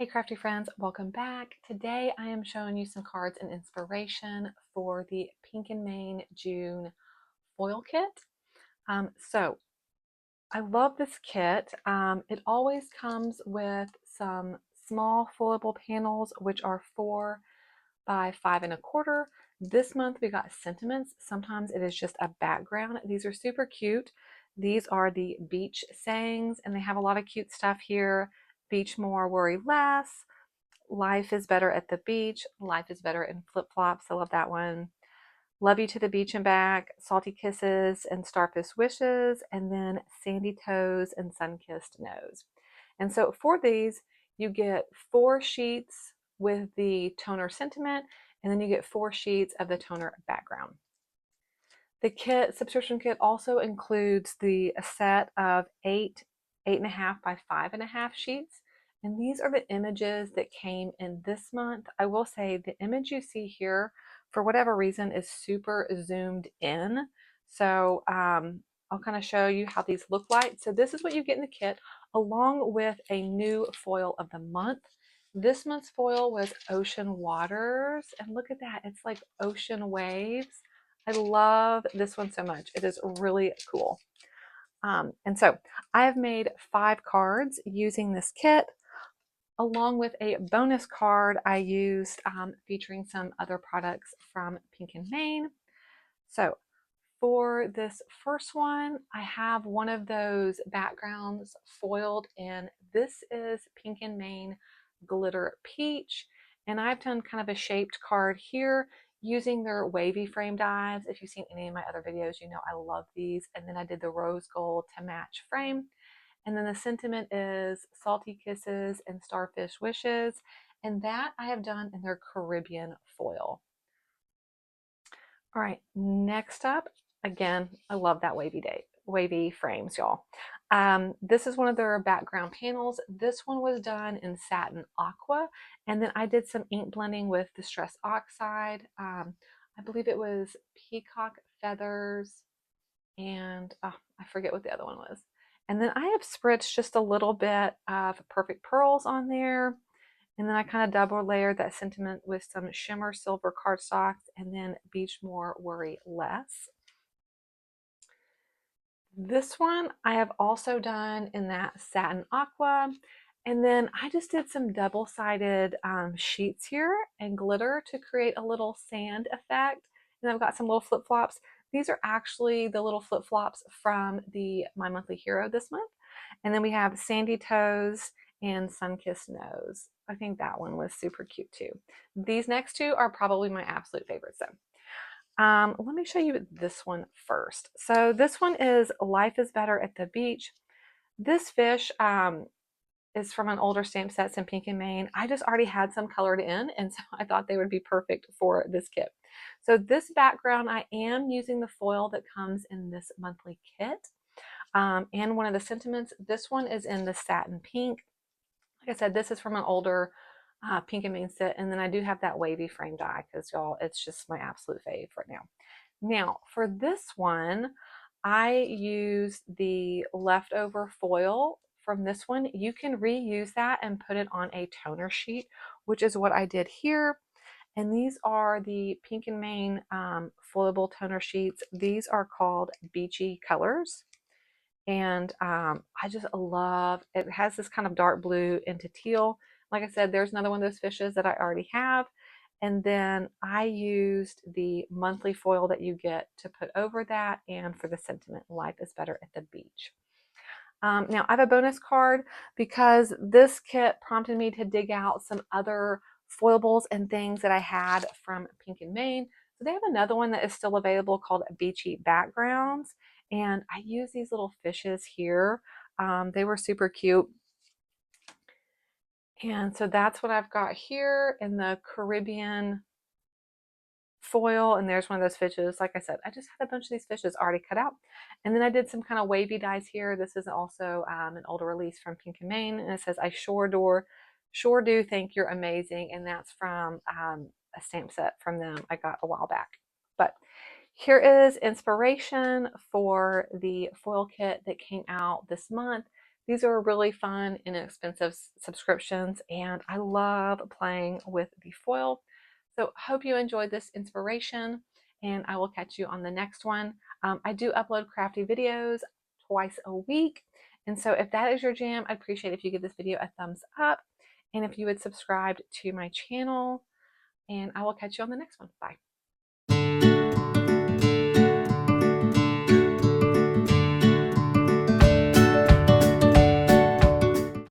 Hey crafty friends, welcome back. Today I am showing you some cards and inspiration for the Pink and Main June foil kit. So I love this kit. It always comes with some small foilable panels, which are 4 by 5 1/4. This month we got sentiments. Sometimes it is just a background. These are super cute. These are the beach sayings, and they have a lot of cute stuff here. Beach more, worry less. Life is better at the beach. Life is better in flip-flops. I love that one. Love you to the beach and back. Salty kisses and starfish wishes. And then sandy toes and sun-kissed nose. And so for these, you get 4 sheets with the toner sentiment, and then you get 4 sheets of the toner background. The kit subscription kit also includes a set of 8.5 by 5.5 sheets. And these are the images that came in this month. I will say the image you see here, for whatever reason, is super zoomed in. So I'll kind of show you how these look like. So this is what you get in the kit, along with a new foil of the month. This month's foil was Ocean Waters. And look at that. It's like ocean waves. I love this one so much. It is really cool. And so I have made 5 cards using this kit, along with a bonus card I used featuring some other products from Pink and Main. So for this first one, I have one of those backgrounds foiled in. This is Pink and Main Glitter Peach. And I've done kind of a shaped card here using their wavy frame dies. If you've seen any of my other videos, you know I love these. And then I did the rose gold to match frame. And then the sentiment is salty kisses and starfish wishes. And that I have done in their Caribbean foil. All right, next up, again, I love that wavy frames, y'all. This is one of their background panels. This one was done in satin aqua, and then I did some ink blending with Distress Oxide. I believe it was peacock feathers, and I forget what the other one was. And then I have spritzed just a little bit of Perfect Pearls on there. And then I kind of double layered that sentiment with some shimmer silver cardstocks, and then Beach More, Worry Less. This one I have also done in that satin aqua. And then I just did some double-sided sheets here and glitter to create a little sand effect. And I've got some little flip-flops. These are actually the little flip-flops from the My Monthly Hero this month. And then we have Sandy Toes and Sun-Kissed Nose. I think that one was super cute too. These next two are probably my absolute favorites though. Let me show you this one first. So this one is Life is Better at the Beach. This fish is from an older stamp set in Pink and Main. I just already had some colored in, and so I thought they would be perfect for this kit. So this background, I am using the foil that comes in this monthly kit. And one of the sentiments, this one is in the satin pink. Like I said, this is from an older Pink and Main set, and then I do have that wavy frame die because y'all, it's just my absolute fave right now. Now, for this one, I used the leftover foil from this one. You can reuse that and put it on a toner sheet, which is what I did here. And these are the Pink and Main foilable toner sheets. These are called Beachy colors. And I just love, it has this kind of dark blue into teal. Like I said, there's another one of those fishes that I already have. And then I used the monthly foil that you get to put over that, and for the sentiment, Life is Better at the Beach. Now I have a bonus card because this kit prompted me to dig out some other foilables and things that I had from Pink and Main. So they have another one that is still available called Beachy Backgrounds. And I use these little fishes here. They were super cute. And so that's what I've got here in the Caribbean foil. And there's one of those fishes. Like I said, I just had a bunch of these fishes already cut out. And then I did some kind of wavy dies here. This is also an older release from Pink and Main. And it says, I sure do think you're amazing. And that's from a stamp set from them I got a while back. But here is inspiration for the foil kit that came out this month. These are really fun, inexpensive subscriptions, and I love playing with the foil. So hope you enjoyed this inspiration, and I will catch you on the next one. I do upload crafty videos twice a week, and so if that is your jam, I'd appreciate if you give this video a thumbs up, and if you would subscribe to my channel, and I will catch you on the next one. Bye.